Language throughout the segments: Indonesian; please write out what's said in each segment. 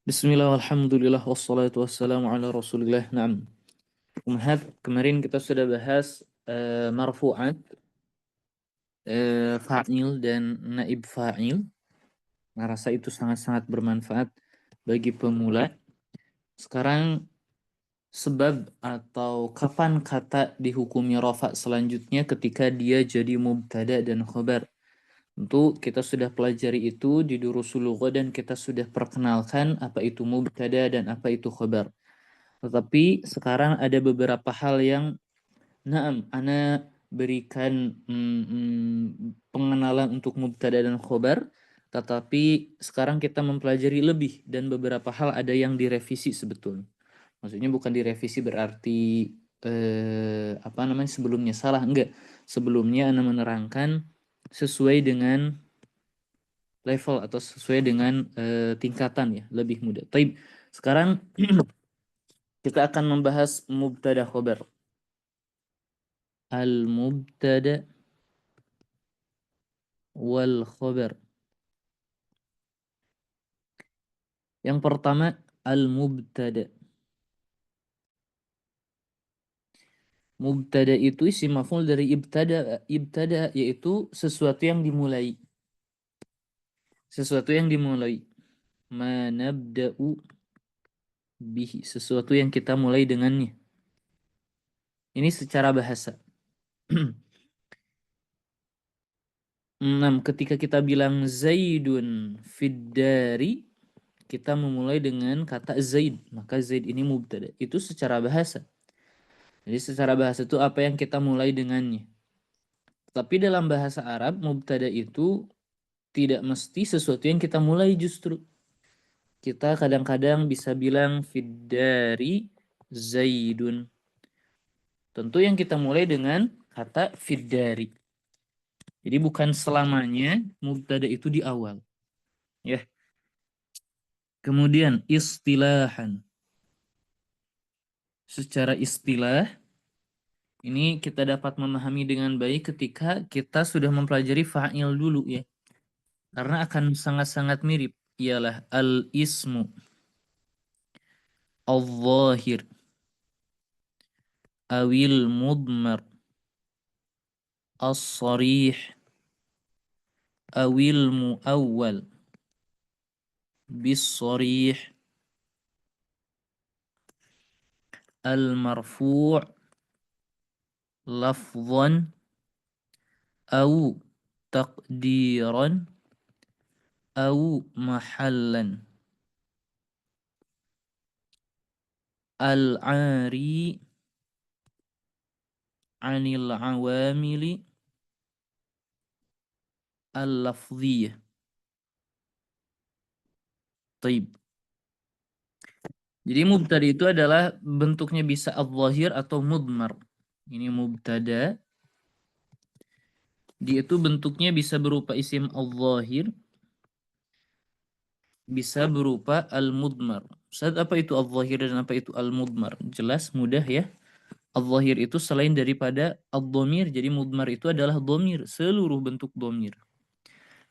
Bismillah, alhamdulillah, wassalatu wassalamu ala rasulillah. Naam. Umhat, kemarin kita sudah bahas marfu'at, fa'il dan naib fa'il. Nah, rasa itu sangat-sangat bermanfaat bagi pemula. Sekarang sebab atau kapan kata dihukumi rafa selanjutnya ketika dia jadi mubtada dan khobar. Tentu kita sudah pelajari itu di durusul lughah dan kita sudah perkenalkan apa itu mubtada dan apa itu khobar. Tetapi sekarang ada beberapa hal yang ana berikan pengenalan untuk mubtada dan khobar, tetapi sekarang kita mempelajari lebih dan beberapa hal ada yang direvisi sebetulnya. Maksudnya bukan direvisi berarti apa namanya sebelumnya salah, enggak. Sebelumnya ana menerangkan sesuai dengan level atau sesuai dengan tingkatan ya, lebih mudah. Taib. Sekarang kita akan membahas mubtada khobar. Al-mubtada wal khobar. Yang pertama, al-mubtada. Mubtada itu isim maf'ul dari ibtada. Ibtada yaitu sesuatu yang dimulai. Sesuatu yang dimulai. Manabda'u bihi. Sesuatu yang kita mulai dengannya. Ini secara bahasa. 6. Ketika kita bilang Zaidun fiddari, kita memulai dengan kata Zaid. Maka Zaid ini mubtada. Itu secara bahasa. Jadi secara bahasa itu apa yang kita mulai dengannya. Tapi dalam bahasa Arab, mubtada itu tidak mesti sesuatu yang kita mulai justru. Kita kadang-kadang bisa bilang fiddari Zaidun. Tentu yang kita mulai dengan kata fiddari. Jadi bukan selamanya mubtada itu di awal. Ya. Kemudian istilahan. Secara istilah, ini kita dapat memahami dengan baik ketika kita sudah mempelajari fa'il dulu ya. Karena akan sangat-sangat mirip. Ialah al-ismu, al-zahir, awil mudmar, as-sarih, awil muawwal, bis-sarih, al-marfu' lafzan, au taqdiran, au mahallan. Al-ari anil awamili al-lafziyah. Taib. Jadi mubtada itu adalah bentuknya bisa al-zahir atau mudmar. Ini mubtada. Dia itu bentuknya bisa berupa isim al-zahir, bisa berupa al-mudmar. Ustaz, apa itu al-zahir dan apa itu al-mudmar? Jelas, mudah ya. Al-zahir itu selain daripada al-dhamir, jadi mudmar itu adalah dhamir, seluruh bentuk dhamir.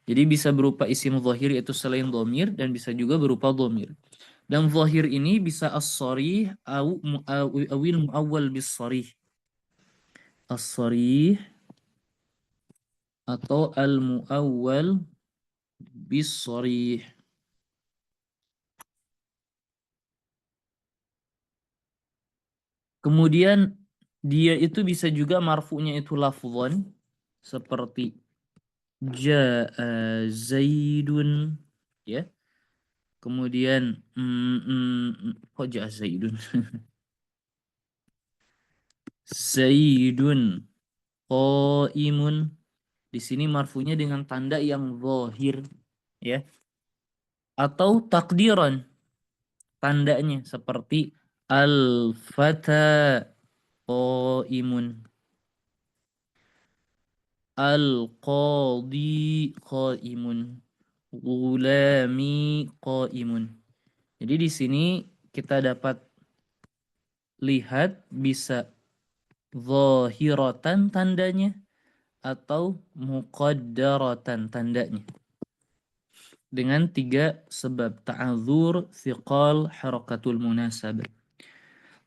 Jadi bisa berupa isim zahir yaitu selain dhamir dan bisa juga berupa dhamir. Dan zahir ini bisa as-sarih awil muawwal bis-sarih. As-sarih atau al-muawwal bis-sarih. Kemudian dia itu bisa juga marfu'nya itu lafzon seperti jaa zaidun ya. Kemudian kok jaa zaidun? Zaidun qaimun. Di sini marfu'nya dengan tanda yang zahir ya. Atau takdiran tandanya seperti al-fata qaimun, al-qadi qaimun, gulami qaimun. Jadi di sini kita dapat lihat bisa zahiratan tandanya atau muqaddaratan tandanya. dengan 3 sebab ta'adzur, thiqal, harakatul munasabah.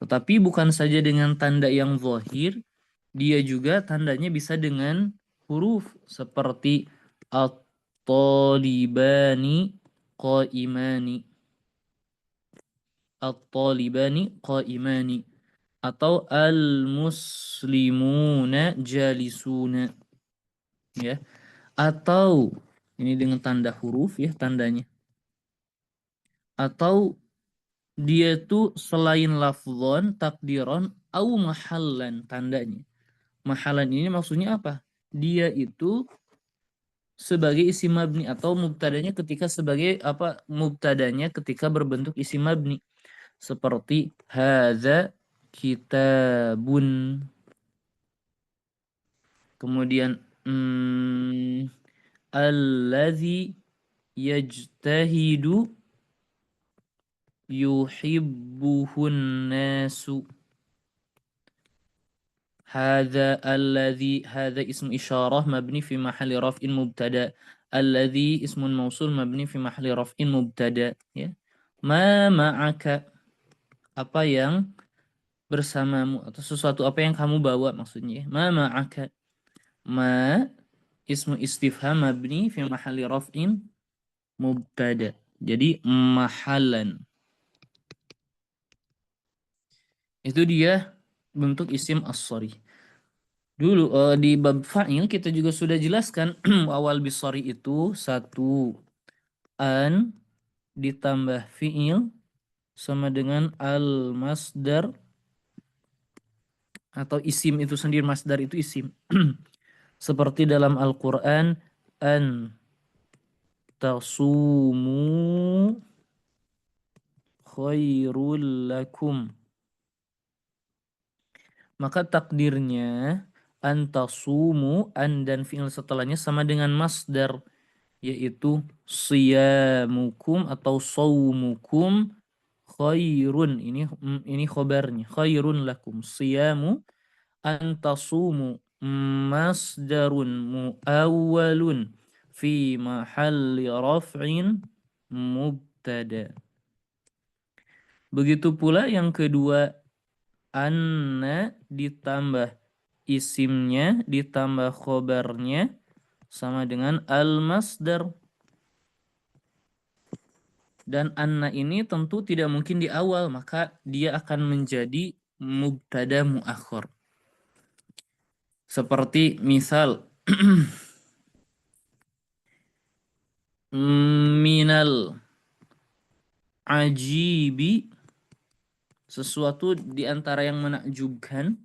Tetapi bukan saja dengan tanda yang zahir, dia juga tandanya bisa dengan huruf seperti at-talibani qaimani, at-talibani qaimani, atau al-muslimuna jalisuna, ya. Atau ini dengan tanda huruf ya tandanya. Atau dia tuh selain lafzon, takdiron, au mahallan tandanya. Mahallan ini maksudnya apa? Dia itu sebagai isim mabni atau mubtadanya ketika sebagai apa? Mubtadanya ketika berbentuk isim mabni. Seperti hadza kitabun. Kemudian allazi yajtahidu yuhibbuhun nasu. Hadza ismu isyarah mabni fi mahalli raf'in mubtada. Alladzi ismun mausul mabni fi mahalli raf'in mubtada, ya. Ma ma'aka, apa yang bersamamu atau sesuatu apa yang kamu bawa maksudnya, ya. Ma ma'aka. Ma ismu istifham mabni fi mahalli raf'in mubtada. Jadi mahalan. Itu dia bentuk isim as-sharih. Dulu di bab fa'il kita juga sudah jelaskan awal bisari itu satu an ditambah fi'il sama dengan al-masdar atau isim itu sendiri, masdar itu isim. Seperti dalam Al-Qur'an an tasumu khairul lakum. Maka takdirnya antasumu, an dan fi'il setelahnya sama dengan masdar, yaitu siyamukum atau saumukum khairun. Ini khobarnya, khairun lakum. Siyamu antasumu masdarun muawwalun fi mahalli raf'in mubtada. Begitu pula yang kedua, anna ditambah isimnya ditambah khobarnya sama dengan al-masdar. Dan anna ini tentu tidak mungkin di awal, maka dia akan menjadi mubtada muakhir. Seperti misal minal ajibi, sesuatu di antara yang menakjubkan,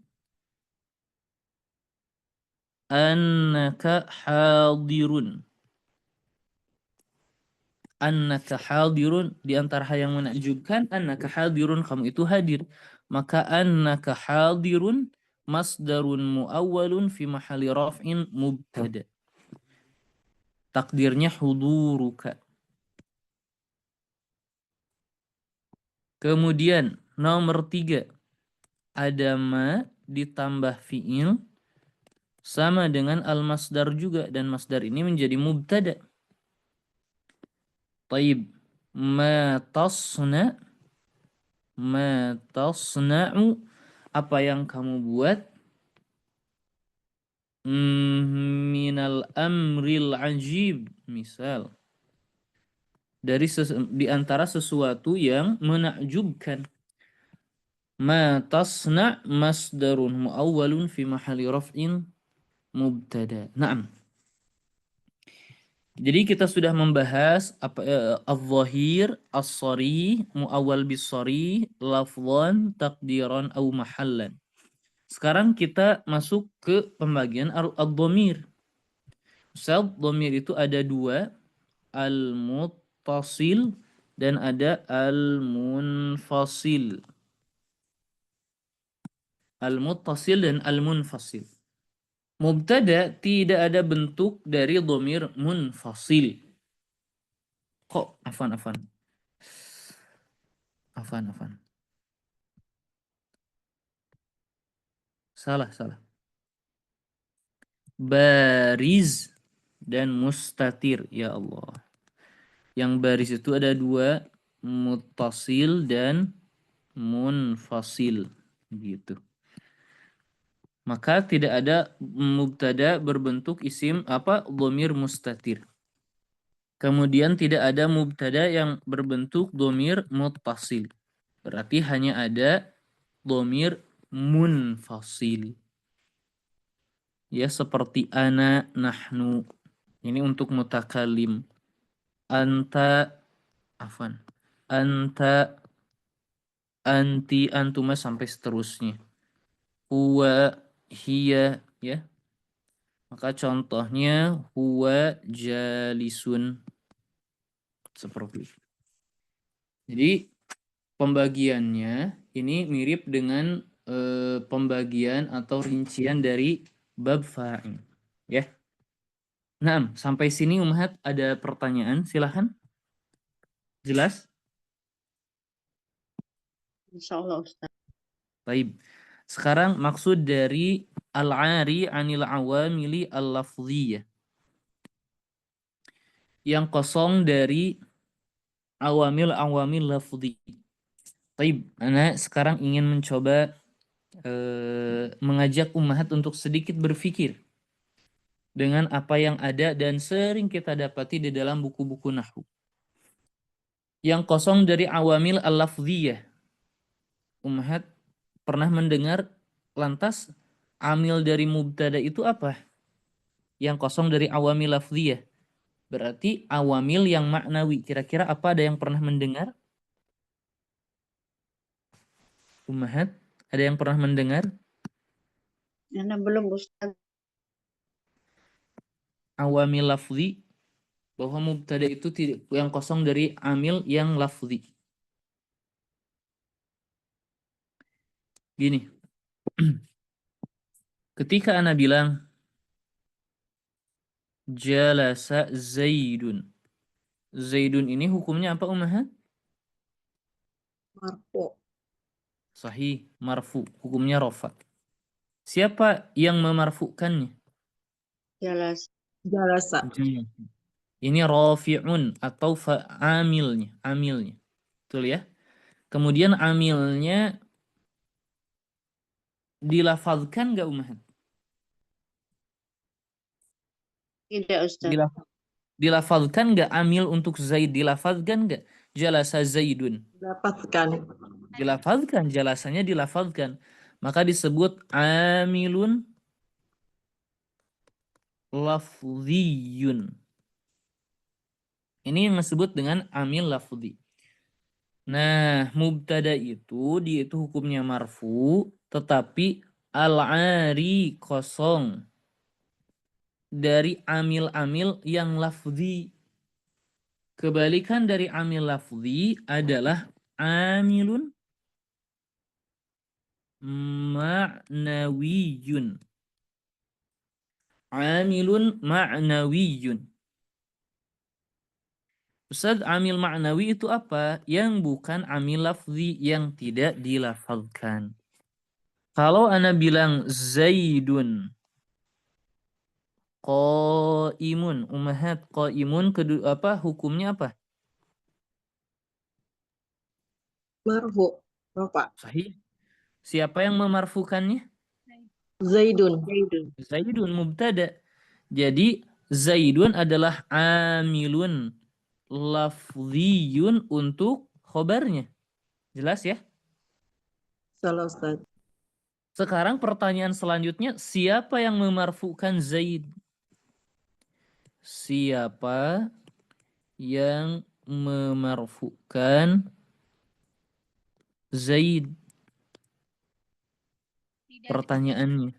annaka hadirun. Annaka hadirun, di antara hal yang menakjubkan, annaka hadirun, kamu itu hadir. Maka annaka hadirun masdarun muawwalun fi mahalli raf'in mubtada. Takdirnya huduruka. Kemudian nomor 3, ada ma ditambah fi'il sama dengan al-masdar juga, dan masdar ini menjadi mubtada. Taib, ma tasna'u, apa yang kamu buat, minal amril ajib, misal di antara sesuatu yang menakjubkan. Ma tasna' masdarun muawwalun fi mahalli raf'in mubtada. Naam. Jadi kita sudah membahas apa al-zahir, as-sharih, muawwal bis-sharih, lafdhan, takdiran au mahallan. Sekarang kita masuk ke pembagian al-dhamir. Misal dhamir itu ada dua, al-muttasil dan ada al-munfasil. Al-muttasil dan al-munfasil. Mubtada tidak ada bentuk dari dhamir munfasil. Kok afan. Salah. Bariz dan mustatir, ya Allah. Yang baris itu ada dua, muttasil dan munfasil gitu. Maka tidak ada mubtada berbentuk isim dhamir mustatir. Kemudian tidak ada mubtada yang berbentuk dhamir muttasil. Berarti hanya ada dhamir munfasil. Ya, seperti ana, nahnu. Ini untuk mutakalim. Anta, afan. Anta, anti, antuma sampai seterusnya. Huwa, hiya, ya. Maka contohnya huwa jalisun, seperti itu. Jadi pembagiannya ini mirip dengan pembagian atau rincian dari bab fa'il. Ya. Nah, sampai sini Umhat ada pertanyaan, silahkan. Jelas? Insyaallah Ustaz. Baik. Sekarang maksud dari al-'ari 'anil 'awamili al-lafdhiyah. Yang kosong dari awamil lafdhi. Baik, Ana sekarang ingin mencoba mengajak ummahat untuk sedikit berpikir dengan apa yang ada dan sering kita dapati di dalam buku-buku nahwu. Yang kosong dari awamil al-lafdhiyah. Ummahat pernah mendengar lantas amil dari mubtada itu apa? Yang kosong dari awamil lafdhiyah. Berarti awamil yang maknawi. Kira-kira apa, ada yang pernah mendengar? Ummahat, ada yang pernah mendengar? Ana belum Ustaz. Awamil lafzi, bahwa mubtada itu tidak yang kosong dari amil yang lafzi. Gini, ketika ana bilang jalasa Zaidun. Zaidun ini hukumnya apa ummahat? Marfu. Sahih, marfu, hukumnya rofa. Siapa yang memarfukannya? Jelas. Jalasa. Ini rafi'un atau fa'amilnya, amilnya. Betul ya? Kemudian amilnya dilafazkan nggak ummahat? Tidak Ustaz. Dilafazkan nggak amil untuk Zaid? Dilafazkan nggak? Jalasa Zaidun. Dapatkan. Dilafazkan, jalasannya dilafazkan. Maka disebut amilun lafziyun. Ini yang disebut dengan amil lafzi. Nah, mubtada dia itu hukumnya marfu, tetapi al-'ari kosong dari amil-amil yang lafzi. Kebalikan dari amil lafzi adalah amilun ma'nawiyun. Amilun ma'nawiyun. Ustaz, amil ma'nawi itu apa? Yang bukan amil lafzi, yang tidak dilafazkan. Kalau ana bilang Zaidun qaimun, ummahat qaimun hukumnya apa? Marfu. Bapak. Sahih. Siapa yang memarfukannya? Zaidun. Zaidun mubtada. Jadi Zaidun adalah amilun lafziyun untuk khobarnya. Jelas ya? Salah Ustaz. Sekarang pertanyaan selanjutnya, siapa yang memarfukan Zaid? Siapa yang memarfukan Zaid? Pertanyaannya.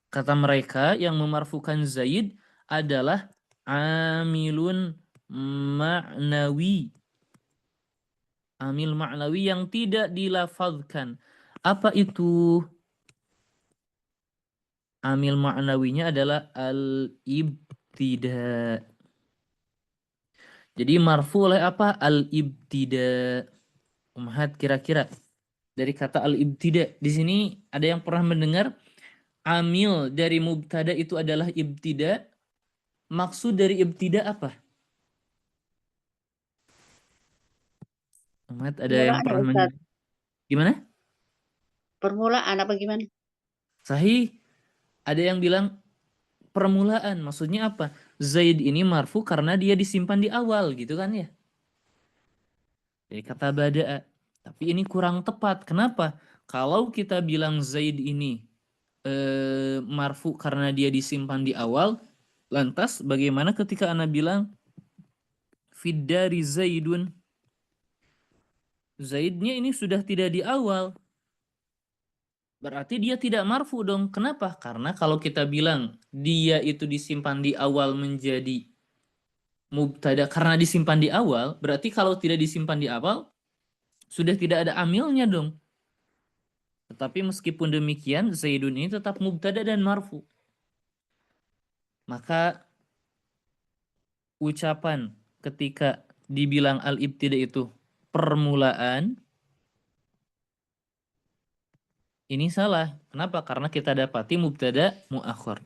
Kata mereka yang memarfukan Zaid adalah amilun ma'nawi. Amil ma'nawi yang tidak dilafazkan. Apa itu? Amil ma'nawinya adalah al-ibtida. Jadi marfu oleh apa? Al-ibtida. Ummahat, kira-kira dari kata al-ibtida. Di sini ada yang pernah mendengar amil dari mubtada itu adalah ibtida? maksud dari ibtida apa? Ahmad, ada yang Permulaan ya pernah Ustaz. gimana? Permulaan apa gimana? Sahih. Ada yang bilang permulaan. Maksudnya apa? Zaid ini marfu karena dia disimpan di awal gitu kan ya. Jadi kata bada'a. Tapi ini kurang tepat. Kenapa? Kalau kita bilang Zaid ini marfu karena dia disimpan di awal, lantas bagaimana ketika ana bilang fiddari Zaidun? Zaidnya ini sudah tidak di awal. Berarti dia tidak marfu dong. Kenapa? Karena kalau kita bilang dia itu disimpan di awal menjadi mubtada karena disimpan di awal, berarti kalau tidak disimpan di awal sudah tidak ada amilnya dong. Tetapi meskipun demikian, Zaidun ini tetap mubtada dan marfu. Maka ucapan ketika dibilang al-ibtida itu permulaan, ini salah. Kenapa? Karena kita dapati mubtada muakhir.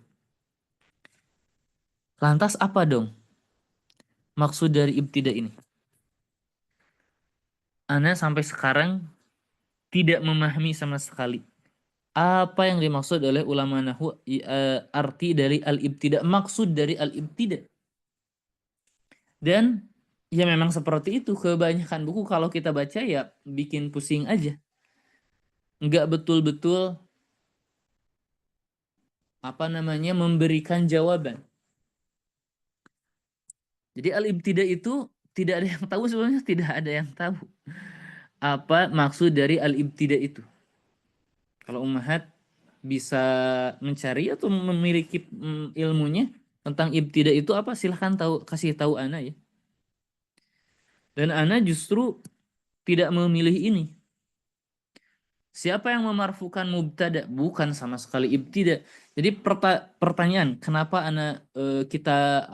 Lantas apa dong maksud dari ibtida ini? Ana sampai sekarang tidak memahami sama sekali apa yang dimaksud oleh ulama nahwu arti dari al-ibtida, maksud dari al-ibtida. Dan ya memang seperti itu, kebanyakan buku kalau kita baca ya bikin pusing aja. Nggak betul-betul apa namanya memberikan jawaban. Jadi al-ibtida itu tidak ada yang tahu, sebenarnya tidak ada yang tahu apa maksud dari al-ibtida itu. Kalau Ummahat bisa mencari atau memiliki ilmunya tentang ibtida itu apa, silahkan kasih tahu Ana ya. Dan Ana justru tidak memilih ini. Siapa yang memarfukan mubtada? Bukan sama sekali ibtida. Jadi pertanyaan, kenapa kita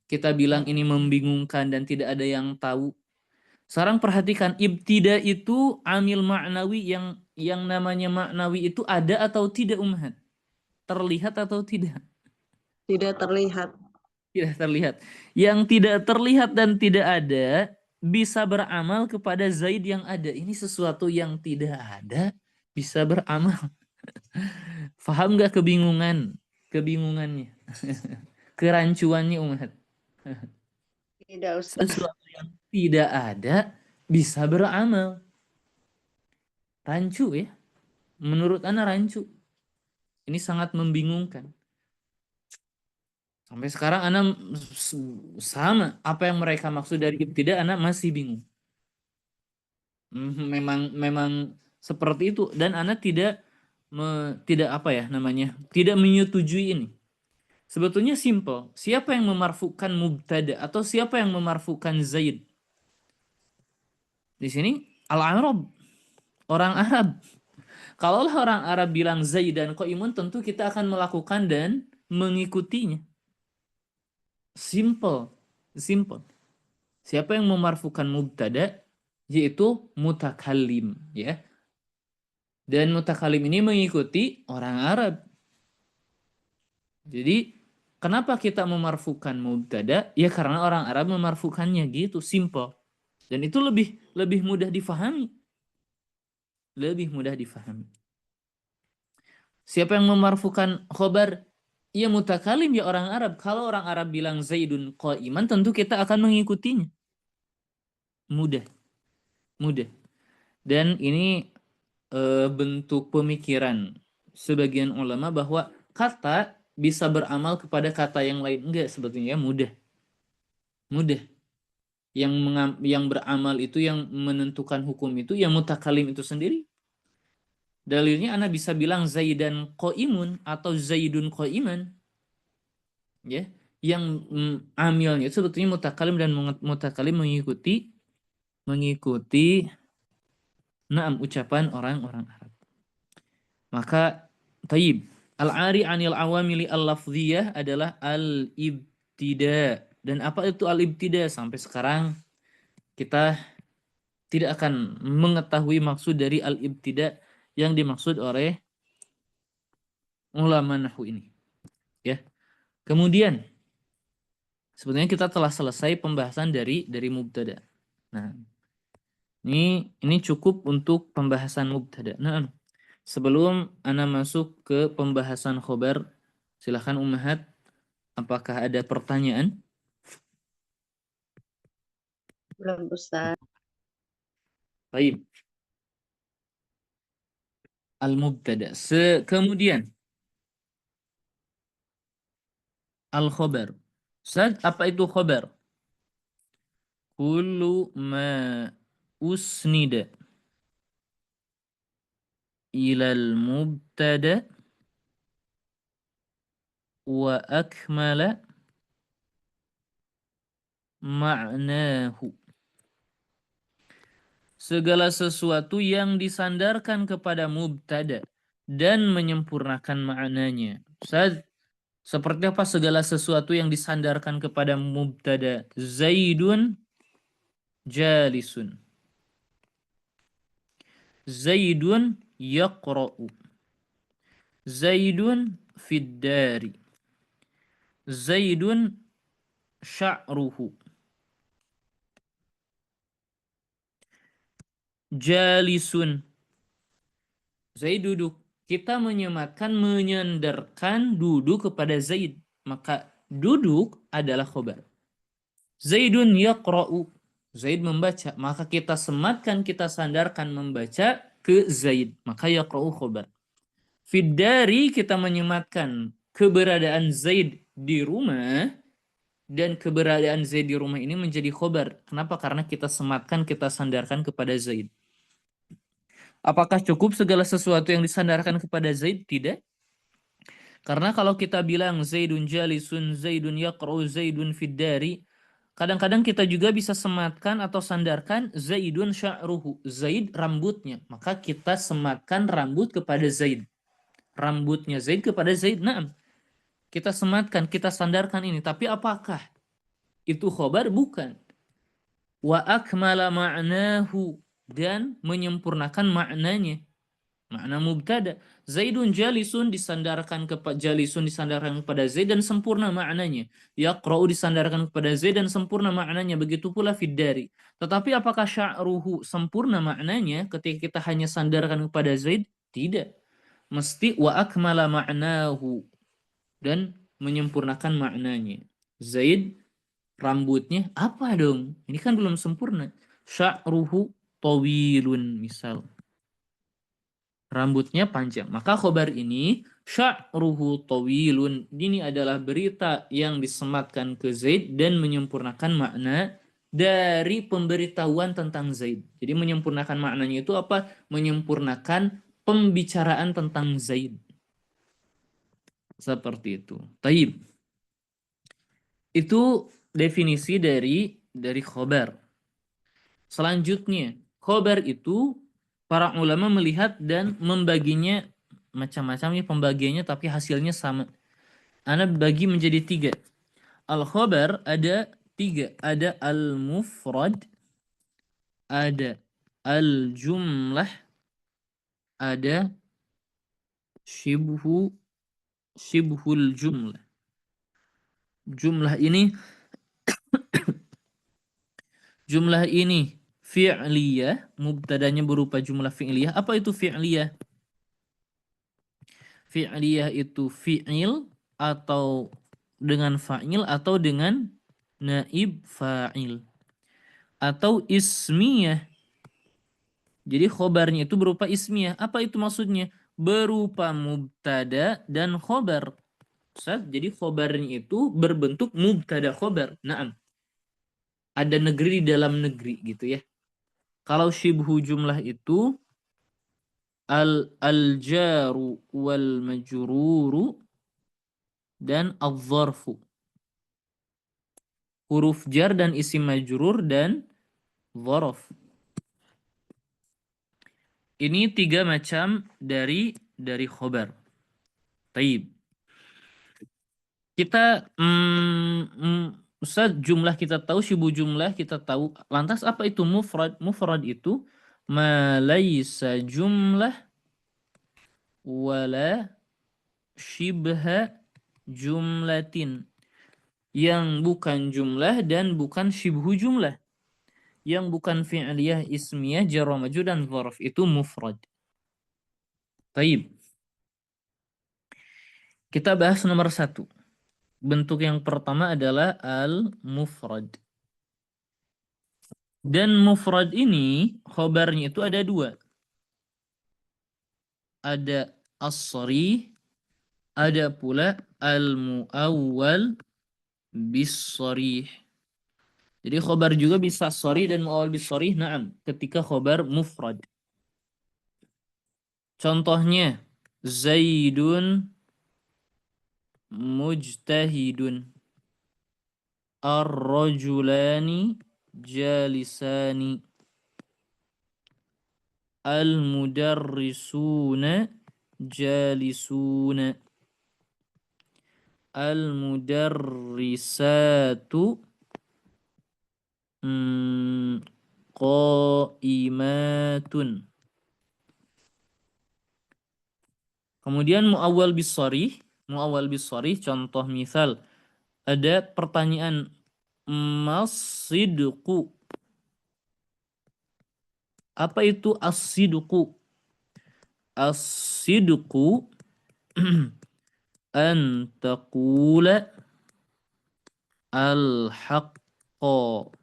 kita bilang ini membingungkan dan tidak ada yang tahu? Sekarang perhatikan, ibtida itu amil maknawi, yang namanya maknawi itu ada atau tidak Ummahat? Terlihat atau tidak? Tidak terlihat. Tidak terlihat. Yang tidak terlihat dan tidak ada bisa beramal kepada Zaid yang ada. Ini sesuatu yang tidak ada bisa beramal. Faham nggak kebingungannya, kerancuannya Umat? Tidak Ustaz. Sesuatu yang tidak ada bisa beramal. Rancu ya. Menurut Ana rancu. Ini sangat membingungkan. Sampai sekarang Ana sama apa yang mereka maksud dari ibtida, Ana masih bingung. Memang memang seperti itu, dan Ana tidak apa ya namanya, tidak menyetujui ini. Sebetulnya simple. Siapa yang memarfukan mubtada atau siapa yang memarfukan Zaid? Di sini al-Arab, orang Arab. Kalau orang Arab bilang Zaid dan Qaimun, tentu kita akan melakukan dan mengikutinya. Simple, simple. Siapa yang memarfukan mubtada? Yaitu mutakallim, ya. Dan mutakallim ini mengikuti orang Arab. Jadi kenapa kita memarfukan mubtada? Ya karena orang Arab memarfukannya, gitu, simple. Dan itu lebih mudah difahami. Lebih mudah difahami. Siapa yang memarfukan khobar? Ya mutakalim, ya orang Arab. Kalau orang Arab bilang Zaidun qa'iman, tentu kita akan mengikutinya. Mudah. Mudah. Dan ini bentuk pemikiran sebagian ulama bahwa kata bisa beramal kepada kata yang lain. Enggak, sebetulnya mudah. Mudah. Yang beramal itu, yang menentukan hukum itu, yang mutakalim itu sendiri. Dalilnya Anda bisa bilang Zaidan Qaimun atau Zaidun Qaiman, ya, yang amilnya itu sebetulnya mutakalim, dan mutakalim mengikuti ucapan orang-orang Arab. Maka taib, al-ari anil awamili al-lafziyah adalah al-ibtida. Dan apa itu al-ibtida? Sampai sekarang kita tidak akan mengetahui maksud dari al-ibtida yang dimaksud oleh ulama nahwu ini, ya. Kemudian Sebetulnya kita telah selesai pembahasan dari mubtada. Nah, ini cukup untuk pembahasan mubtada. Nah, sebelum ana masuk ke pembahasan khobar, silakan Ummahat, apakah ada pertanyaan? Belum Ustaz. Baik. Al-mubtada. Kemudian al-khobar. Ustaz, apa itu khobar? Kullu ma usnida ilal mubtada wa akmala ma'nahu. Segala sesuatu yang disandarkan kepada mubtada dan menyempurnakan maknanya. Ustaz, seperti apa segala sesuatu yang disandarkan kepada mubtada? Zaidun jalisun. Zaidun yaqra'u. Zaidun fiddari. Zaidun sya'ruhu. Jalisun. Zaid duduk. Kita menyematkan, menyandarkan duduk kepada Zaid. Maka duduk adalah khobar. Zaidun yaqra'u. Zaid membaca. Maka kita sematkan, kita sandarkan membaca ke Zaid. Maka yaqra'u khobar. Fiddari kita menyematkan keberadaan Zaid di rumah. Dan keberadaan Zaid di rumah ini menjadi khobar. Kenapa? Karena kita sematkan, kita sandarkan kepada Zaid. Apakah cukup segala sesuatu yang disandarkan kepada Zaid? Tidak. Karena kalau kita bilang Zaidun jalisun, Zaidun yaqra'u, Zaidun fiddari, kadang-kadang kita juga bisa sematkan atau sandarkan Zaidun sya'ruhu, Zaid rambutnya. Maka kita sematkan rambut kepada Zaid. Rambutnya Zaid kepada Zaid. Naam. Kita sematkan, kita sandarkan ini. Tapi apakah itu khobar? Bukan. Wa akmala ma'nahu, dan menyempurnakan maknanya. Makna mubtada. Zaidun jalisun disandarkan kepada Zaid dan sempurna maknanya. Yaqra'u disandarkan kepada Zaid dan sempurna maknanya. Begitu pula fiddari. Tetapi apakah sya'ruhu sempurna maknanya ketika kita hanya sandarkan kepada Zaid? Tidak. Mesti wa akmala ma'nahu, dan menyempurnakan maknanya. Zaid rambutnya apa dong? Ini kan belum sempurna. Sya'ruhu tawilun misal. Rambutnya panjang. Maka khobar ini sya'ruhu tawilun. Ini adalah berita yang disematkan ke Zaid dan menyempurnakan makna dari pemberitahuan tentang Zaid. Jadi menyempurnakan maknanya itu apa? Menyempurnakan pembicaraan tentang Zaid. Seperti itu. Taib. Itu definisi dari khobar. Selanjutnya, khobar itu para ulama melihat dan membaginya macam-macam ya pembagiannya, tapi hasilnya sama. Ana bagi menjadi 3. Al-khobar ada 3. Ada al-mufrad, ada al-jumlah, ada shibhul jumlah. Jumlah ini fi'liyah, mubtadanya berupa jumlah fi'liyah. Apa itu fi'liyah? Fi'liyah itu fi'il atau dengan fa'il atau dengan naib fa'il. Atau ismiyah. Jadi khobarnya itu berupa ismiyah. Apa itu maksudnya? Berupa mubtada dan khobar. Jadi khobarnya itu berbentuk mubtada khobar. Naam. Ada negeri di dalam negeri gitu ya. Kalau syibhu jumlah itu al-jaru wal majruru dan al-zarfu. Huruf jar dan isim majrur dan dzaraf. Ini 3 macam dari khobar. Taib. Kita Ustaz, jumlah kita tahu, syubu jumlah kita tahu. Lantas apa itu mufrad? Mufrad itu ma laisa jumlah wala shibha jumlatin. yang bukan jumlah dan bukan syibhu jumlah. Yang bukan fi'liyah, ismiyah, jar wa majrur dan dzarf itu mufrad. Baik. Kita bahas nomor 1. Bentuk yang pertama adalah al-mufrad. Dan mufrad ini khobarnya itu ada 2. Ada as-sharih, ada pula al-muawwal bis-sharih. Jadi khobar juga bisa sharih dan muawwal bis-sharih, na'am, ketika khobar mufrad. Contohnya Zaidun mujtahidun, ar-rajulani jalisani, al-mudarrisuna jalisuna, al-mudarrisatu qaimatun. Kemudian muawwal bis-sharih, contoh misal ada pertanyaan mas-sidqu. Apa itu as-sidqu? As-sidqu an taqula al-haqqa.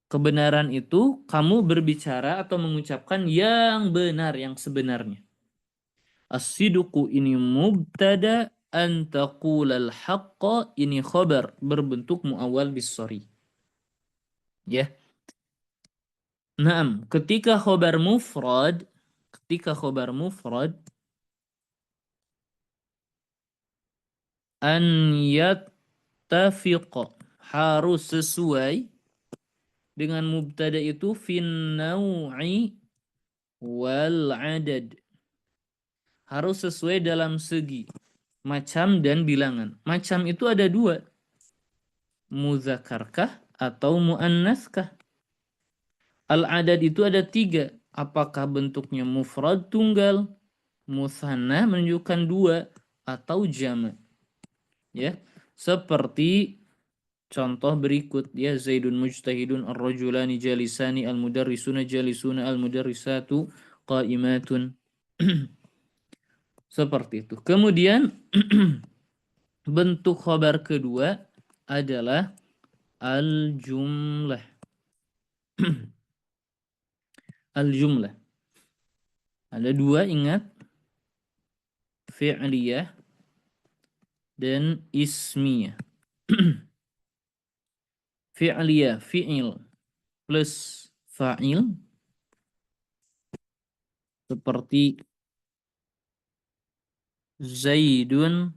Kebenaran itu kamu berbicara atau mengucapkan yang benar, yang sebenarnya. As-sidqu ini mubtada, an taqula al-haqqa ini khabar berbentuk muawwal bis-sharih. Ya. Naam, ketika khabar mufrad an yattafiqa, harus sesuai dengan mubtada itu fin nau'i wal adad. Harus sesuai dalam segi macam dan bilangan. Macam itu ada 2. Mudzakarkah atau muannatskah? Al-adad itu ada 3. Apakah bentuknya mufrad tunggal, mutsanna menunjukkan 2, atau jama'. Ya, seperti contoh berikut ya, Zaidun mujtahidun, ar-rajulani jalisani, al-mudarrisuna jalisuna, al-mudarrisatu qaimatun. Seperti itu. Kemudian bentuk khabar kedua adalah al-jumlah. Al-jumlah. Ada 2, ingat. Fi'liyah dan ismiyah. Fi'liyah, fi'il plus fa'il. Seperti Zaidun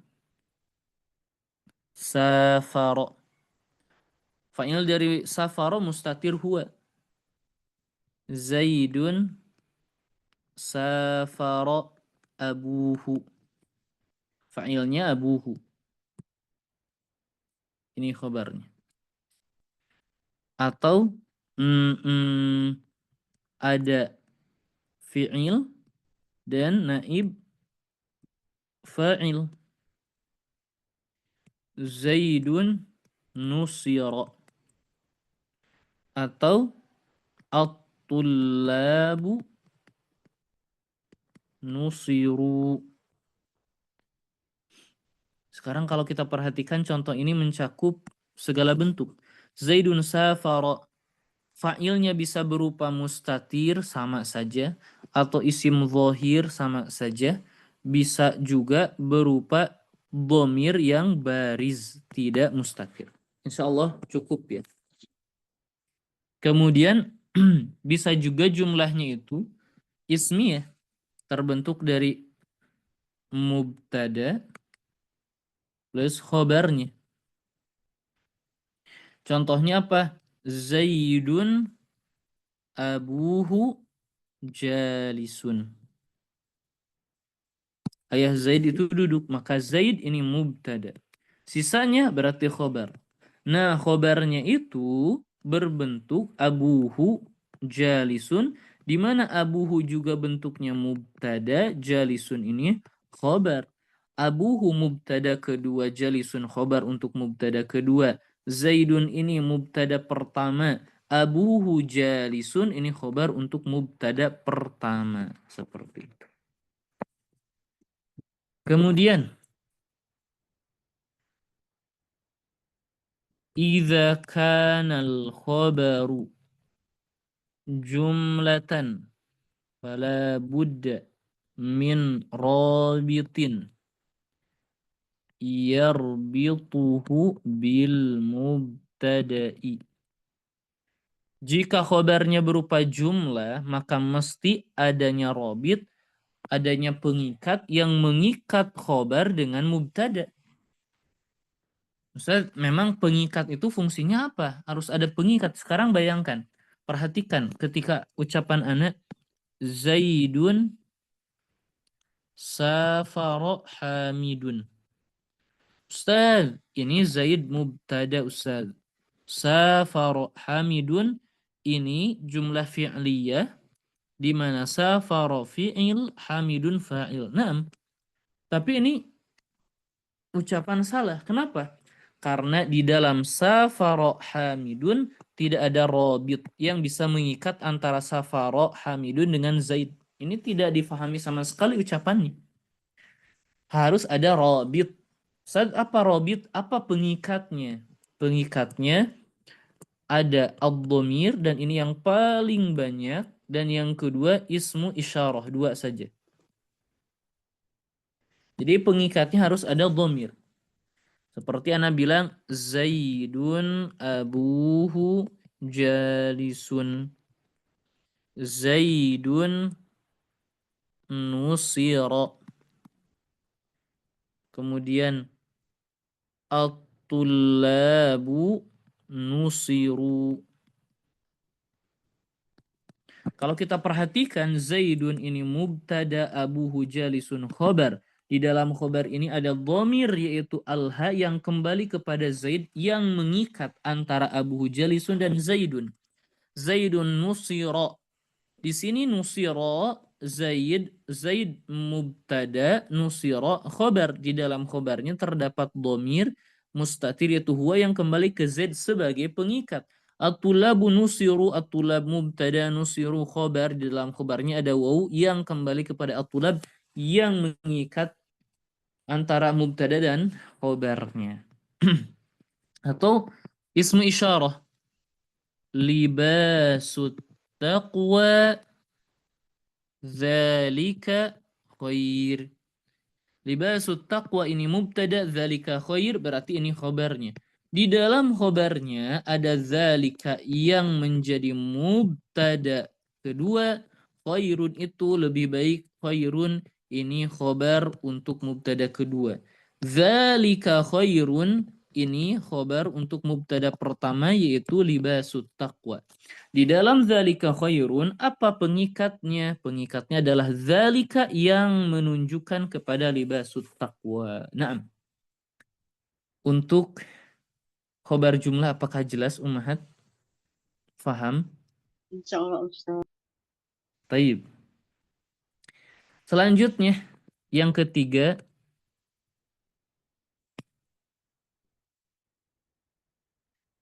safara. Fa'il dari safara mustatir huwa. Zaidun safara abuhu. Fa'ilnya abuhu. Ini khabarnya. Atau ada fi'il dan naib fa'il. Zaidun nusira. Atau at-tullabu nusiru. Sekarang kalau kita perhatikan contoh ini mencakup segala bentuk. Zaidun safara. Fa'ilnya bisa berupa mustatir sama saja, atau isim zahir sama saja. Bisa juga berupa dhamir yang bariz, tidak mustatir. Insya Allah cukup ya. Kemudian bisa juga jumlahnya itu ismiyah, terbentuk dari mubtada plus khobarnya. Contohnya apa? Zaidun abuhu jalisun. Ayah Zaid itu duduk, maka Zaid ini mubtada. Sisanya berarti khobar. Nah, khobarnya itu berbentuk abuhu jalisun, di mana abuhu juga bentuknya mubtada, jalisun ini khobar. Abuhu mubtada kedua, jalisun khobar untuk mubtada kedua. Zaidun ini mubtada pertama. Abuhu jalisun ini khobar untuk mubtada pertama. Seperti itu. Kemudian, idza kana al-khabaru jumlatan fala budda min rabitin yarbituhu bil mubtada'i. Jika khobarnya berupa jumlah, maka mesti adanya robit, adanya pengikat yang mengikat khobar dengan mubtada. Ustaz, memang pengikat itu fungsinya apa? Harus ada pengikat. Sekarang bayangkan, perhatikan ketika ucapan anak Zaidun safaro hamidun. Ustaz, ini Zaid mubtada Ustaz. Safaro hamidun ini jumlah fi'liyah di mana safaro fi'il hamidun fa'il. Nah, tapi ini ucapan salah. Kenapa? Karena di dalam safaro hamidun tidak ada robit yang bisa mengikat antara safaro hamidun dengan Zaid. Ini tidak difahami sama sekali ucapannya. Harus ada robit. Saat apa robit? Apa pengikatnya? Pengikatnya ada ad-dhamir dan ini yang paling banyak, dan yang kedua ismu isyarah, dua saja. Jadi pengikatnya harus ada dhamir. Seperti Ana bilang Zaidun abuhu jalisun. Zaidun nusira. Kemudian at-tullabu nusiru. Kalau kita perhatikan Zaidun ini mubtada, abuhu jalisun khobar. Di dalam khobar ini ada dhamir yaitu alha yang kembali kepada Zaid yang mengikat antara abuhu jalisun dan Zaidun. Zaidun nusira. Di sini nusira Zaid mubtada, nusira khobar. Di dalam khobarnya terdapat dhamir mustatir yaitu huwa yang kembali ke Zaid sebagai pengikat. At-tulabu nusiru, at-tulab mubtada, nusiru khobar. Di dalam khobarnya ada waw yang kembali kepada at-tulab yang mengikat antara mubtada dan khobarnya. Atau ismu isyarah. Libasut taqwa dzalika khair. Libasut taqwa ini mubtada, dzalika khair berarti ini khobarnya. Di dalam khobarnya ada dzalika yang menjadi mubtada kedua, khairun itu lebih baik, khairun ini khobar untuk mubtada kedua. Dzalika khairun ini khobar untuk mubtada pertama yaitu libasut taqwa. Di dalam zalika khairun, apa pengikatnya? Pengikatnya adalah zalika yang menunjukkan kepada libasut taqwa. Nah, untuk khobar jumlah apakah jelas Ummahat? Faham? Insya Allah Ustaz. Taib. Selanjutnya, yang ketiga,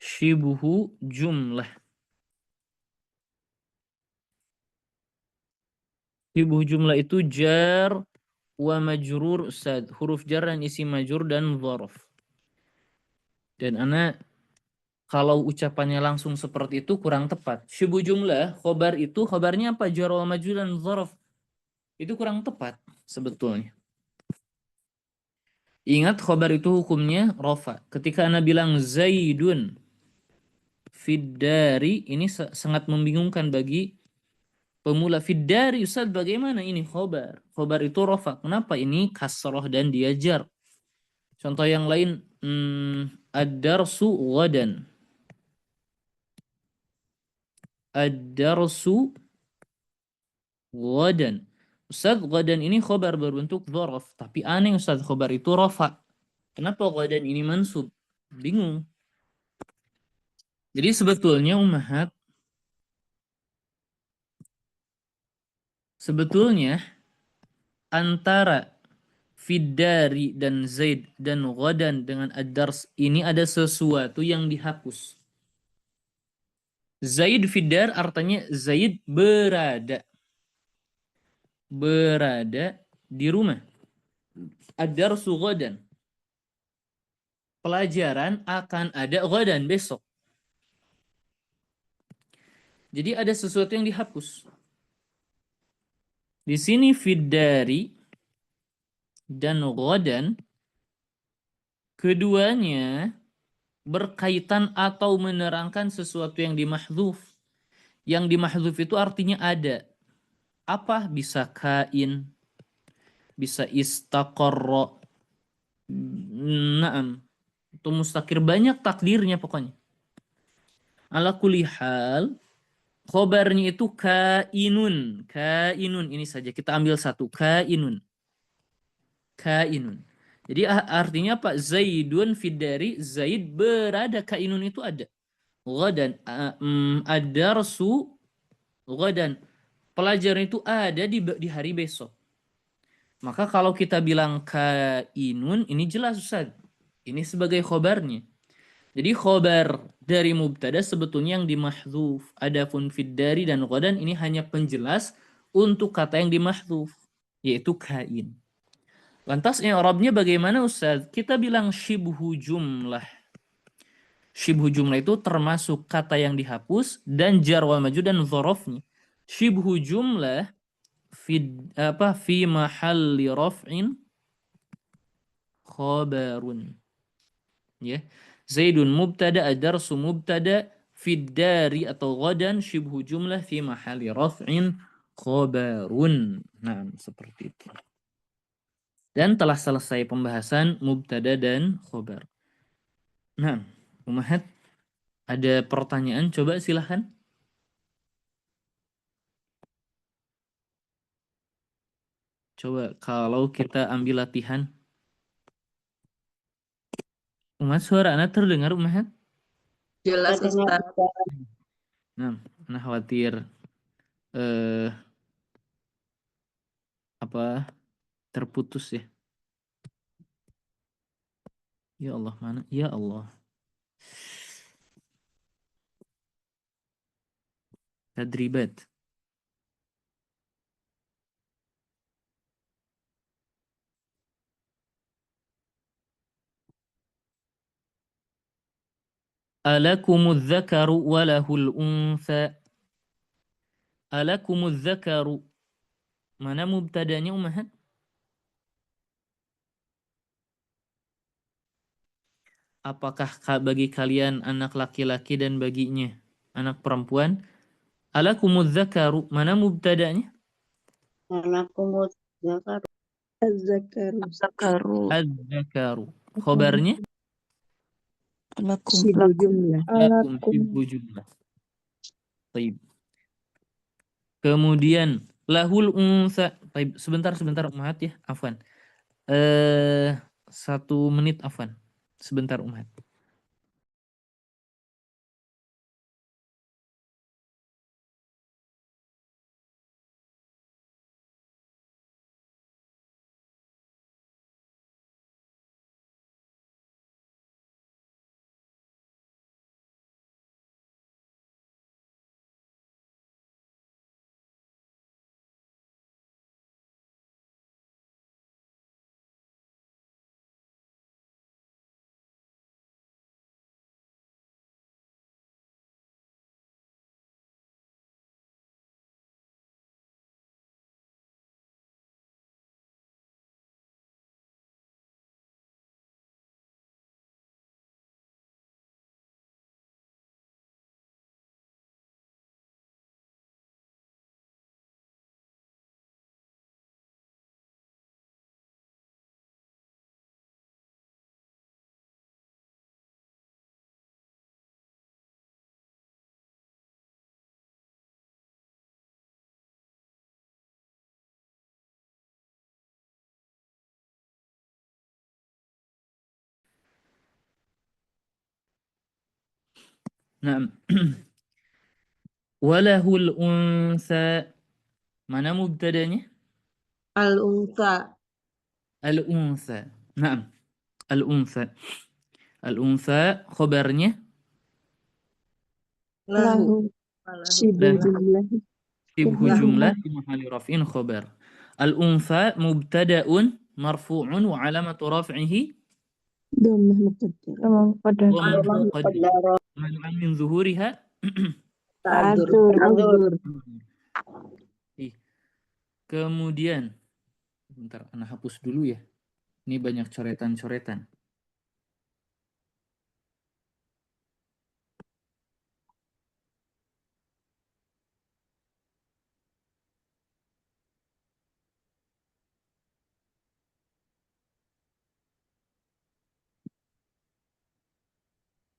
syibuhu jumlah. Syibuhu jumlah itu jar wa majrur Ustaz. Huruf jar dan isi majrur dan dzaraf. Dan anak kalau ucapannya langsung seperti itu kurang tepat. Syubuh jumlah, khobar itu, khobarnya apa? Jar wa majrur dan dzaraf. Itu kurang tepat sebetulnya. Ingat khobar itu hukumnya rofa. Ketika Anda bilang Zaidun fiddari, ini sangat membingungkan bagi pemula. Fiddari, Ustaz bagaimana ini khobar? Khobar itu rofa. Kenapa ini kasroh dan dia jar? Contoh yang lain, ad-darsu ghadan. Ad-darsu ghadan. Ustaz, ghadan ini khobar berbentuk dzaraf. Tapi aneh Ustaz, khobar itu rofa. Kenapa ghadan ini mansub? Bingung. Jadi sebetulnya Ummahat, sebetulnya antara Fiddari dan Zaid dan Ghadan dengan ad-dars ini ada sesuatu yang dihapus. Zaid fiddar artinya Zaid berada di rumah. Ad-darsu ghadan. Pelajaran akan ada ghadan besok. Jadi ada sesuatu yang dihapus. Di sini fiddari dan ghadan keduanya berkaitan atau menerangkan sesuatu yang dimahdzuf. Yang dimahdzuf itu artinya ada. Apa? Bisa kain, bisa istaqarra, naam, itu mustakir, banyak takdirnya pokoknya. Ala kulli hal, khobarnya itu kainun. Kainun ini saja kita ambil satu, kainun. Kainun. Jadi artinya apa? Zaidun fiddari, Zaid berada, kainun itu ada. Ghadan ad-darsu ghadan. Pelajaran itu ada di hari besok. Maka kalau kita bilang kainun, ini jelas Ustaz. Ini sebagai khobarnya. Jadi khobar dari mubtada sebetulnya yang dimahdzuf. Adapun fiddari dan ghadan ini hanya penjelas untuk kata yang dimahdzuf, yaitu kain. Lantas i'rabnya bagaimana Ustaz? Kita bilang syibhu jumlah. Syibhu jumlah itu termasuk kata yang dihapus dan jar wal majrur dan dzarafnya. Syibhu jumlah fi mahalli raf'in khabarun. Ya. Zaidun mubtada, ad-darsu mubtada, fiddari atau ghadan syibhu jumlah fi mahalli raf'in khabarun. Nah, seperti itu. Dan telah selesai pembahasan mubtada dan khobar. Nah, Umahat, ada pertanyaan? Coba silahkan. Coba kalau kita ambil latihan. Umat, suara anak terdengar, Umahat? Jelas Terdengar, Ustaz. Ustaz. Nah, anak khawatir eh apa terputus ya. Ya Allah, mana? Ya Allah. Tadribat. Alakumudz dzakaru wa lahul untha. Alakumudz dzakaru. Mana mubtadanya, Umahat? Apakah bagi kalian anak laki-laki dan baginya anak perempuan? Alakumudz dzakaru. Mana mubtadanya? Alakumud zakar. Az-zakaru. Adz-dzakaru. Khobarnya? Lakum. Syibhu jumlah. Lakum syibhu jumlah. Baik. Kemudian lahul unsa. Baik, sebentar Umahat ya, afwan. 1 menit afwan. Sebentar Umahat. Nah, walahul unsa. Mana mubtadanya? Al-unsa. Al-untha. Naam. Al-untha. Al-untha khobarnya lahu shibu lah jumlah shibhu Shibhu jumlah jumlah fi mahali raf'in khobar. Al-untha mubtada'un marfu'un wa alamatu raf'ihi dhammah muqaddar dhammah Rumah muqaddar. muqaddaro. Man'an min zuhuriha. ta'adzur Ta'adzur. Ih, kemudian bentar, anak hapus dulu ya. Ini banyak coretan-coretan.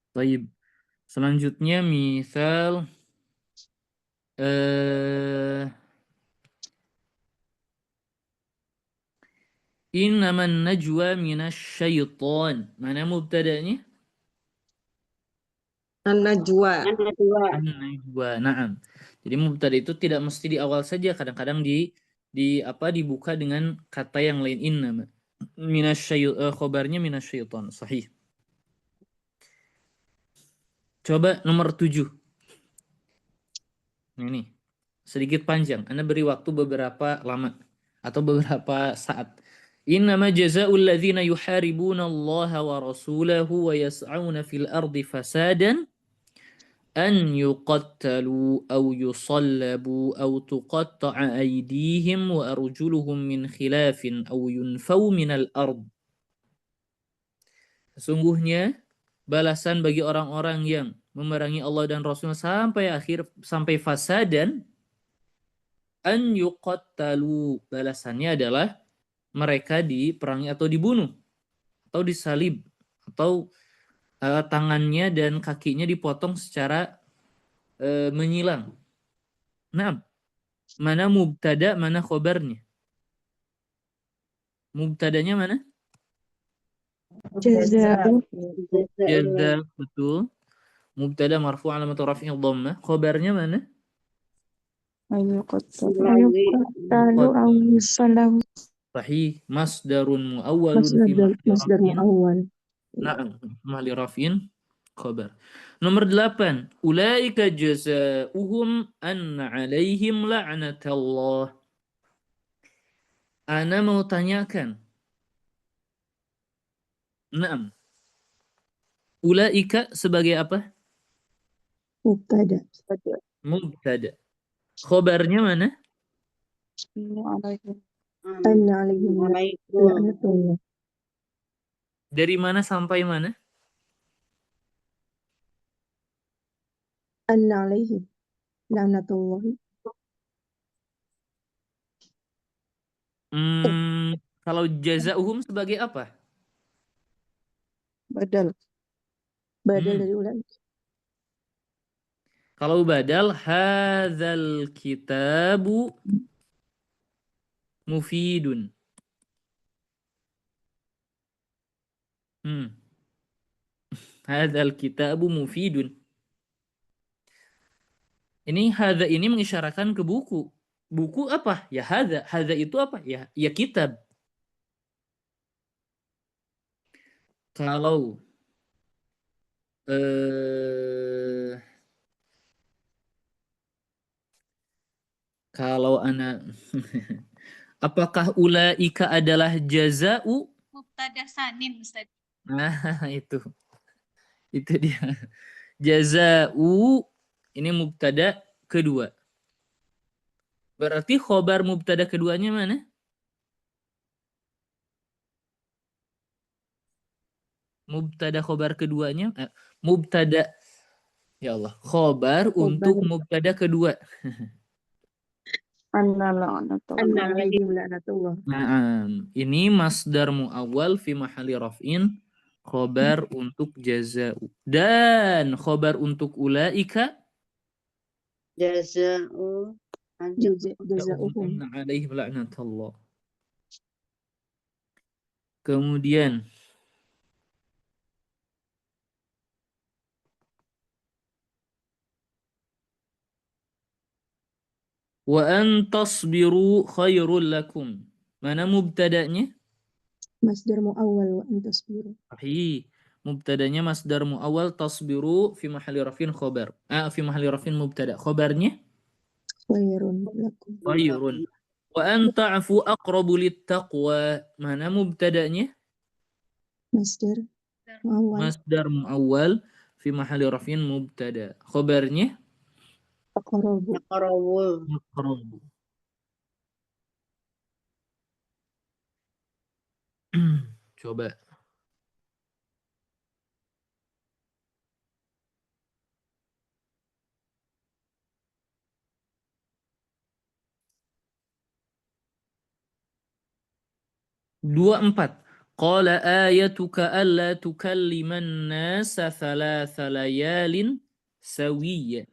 Baik. Selanjutnya misal innaman najwa minasyaiton. Mana mubtada'nya? an-najwa An-najwa. An-najwa. Naam. Jadi mubtada itu tidak mesti di awal saja, kadang-kadang di apa dibuka dengan kata yang lain inna. Khobarnya minasyaiton. Sahih. Coba nomor 7. Ini sedikit panjang. Anda beri waktu beberapa lama atau beberapa saat. Innama jazaa'ul ladzina yuharibuna Allah wa rasulahu wa yas'auna fil ardi fasadan an yuqattalu aw yusallabu aw tuqatta'a aydihim wa arjuluhum min khilafin aw yunfaw minal ard. Sesungguhnya balasan bagi orang-orang yang memerangi Allah dan Rasul sampai fasadan an yuqattalu, balasannya adalah mereka diperangi atau dibunuh atau disalib atau tangannya dan kakinya dipotong secara menyilang. Nah, mana mubtada, mana khobarnya? Mubtadanya mana? jazaa'u Jaza, betul. Mubtada marfu' alamat rafi'i dhammah. Khobarnya mana? ayuqattalu aw yusallahu Sahih. Masdarun muawwalun fi mahli masdar raf'in. muawwal Na'am, mahli raf'in khabar. Nomor 8. Ulaika jazaa'uhum anna 'alaihim la'natallah. Ana mau tanyakan. Naam. Ulaika sebagai apa? mubtada Mubtada. Khobarnya mana? anna alaihim Assalamualaikum. la'natullah Dari mana sampai mana? anna alaihim la'natullah Kalau jazaa'uhum sebagai apa? badal Hmm. dari ulai Kalau badal hadzal kitabu mufidun. Hadzal kitabu mufidun. Ini hadza ini mengisyaratkan ke buku. Buku apa? Ya hadza. Hadza itu apa? Ya kitab. Kalau kalau anak apakah ulaika adalah jaza'u? Mubtada sanin Ustaz. Nah, itu dia. Jaza'u ini mubtada kedua. Berarti khobar mubtada keduanya mana? Mubtada khobar keduanya mubtada, ya Allah, khobar untuk mubtada kedua. anna alaihim la'natullah Nah, ini masdar muawwal fi mahali raf'in, khobar untuk jaza'u. Dan khobar untuk ulaika Jaza'u. jazaa'uhum anna alaihim la'natullah. Kemudian wa an tasbiru khairul lakum. Mana mubtada'nya? Masdar muawwal wa antasbiru. Sahih. Mubtadanya masdar muawwal tasbiru fi mahalli rafin khobar. Fi mahalli rafin mubtada. Khobarnya Khairun lakum. khairun. Wa an ta'fu aqrabu littaqwa. Mana mubtadanya? Masdar muawwal. Masdar muawwal fi mahalli rafin mubtada. Khobarnya Aqrabu. Aqrabul. aqrabu. Coba. Dua empat. Qala ayatuka alla tukalliman nasa thalatha layalin sawiyya.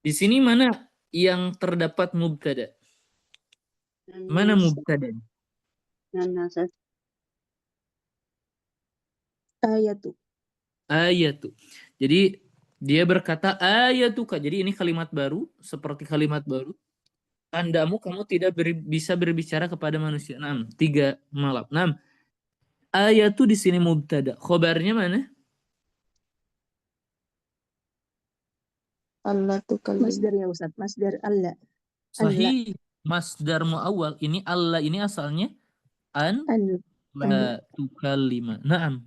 Di sini mana yang terdapat mubtada? Mana mubtada? Nasa. Ayatu. Ayatu. Jadi dia berkata ayatuka. Jadi ini kalimat baru, seperti kalimat baru. Tandamu kamu tidak bisa berbicara kepada manusia. 6. 3 malap. 6. Ayatu di sini mubtada. Khobarnya mana? Allah tukallim. Masdar ya Ustaz. Masdar Allah. Sahih. Masdar muawwal. Ini Allah ini asalnya an la tukallima. Naam.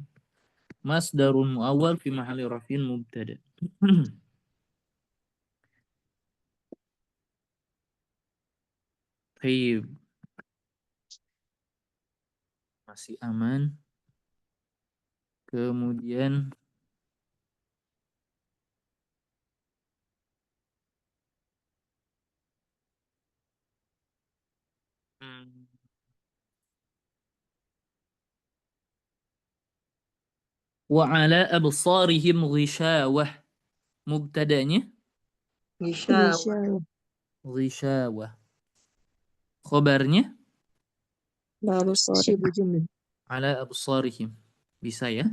Masdarun muawwal fi mahalli rafin mubtada. Baik. Masih aman. Kemudian wa ala absarihim ghishawah. Mubtadanya Ghishawah. ghishawah. Khobarnya Syibu jumlah. ala absarihim. Bisa ya?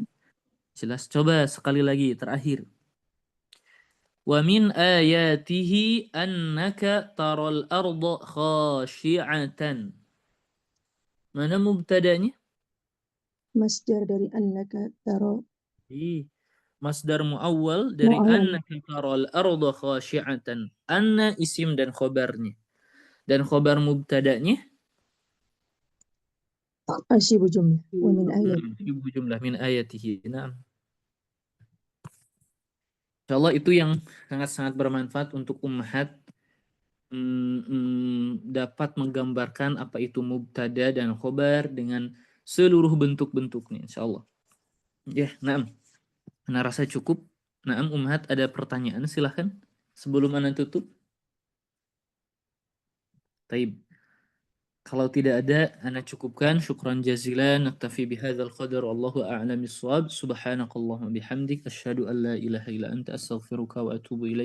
Jelas. Coba sekali lagi terakhir. Wa min ayatihi annaka taral arda khashi'atan. Mana mubtadanya? Masdar dari annaka taro. Masdar muawwal dari annaka taral arda khashi'atan. Anna isim dan khobarnya. Dan khobar mubtadanya Syibu jumlah. Wa min ayat. Syibu jumlah min ayatihi. Naam. Insyaallah itu yang sangat-sangat bermanfaat untuk ummahat dapat menggambarkan apa itu mubtada dan khobar dengan seluruh bentuk-bentuknya insyaallah. Ya, naam. Ana rasa cukup. Naam ummahat ada pertanyaan silahkan sebelum ana tutup. Taib. Kalau tidak ada, ana cukupkan. Syukran jazilan. Naktafi bihadzal qadar. Wallahu a'lam bissawab. Subhanakallahumma bihamdik. Asyhadu an la ilaha illa anta astaghfiruka wa atubu ilaik.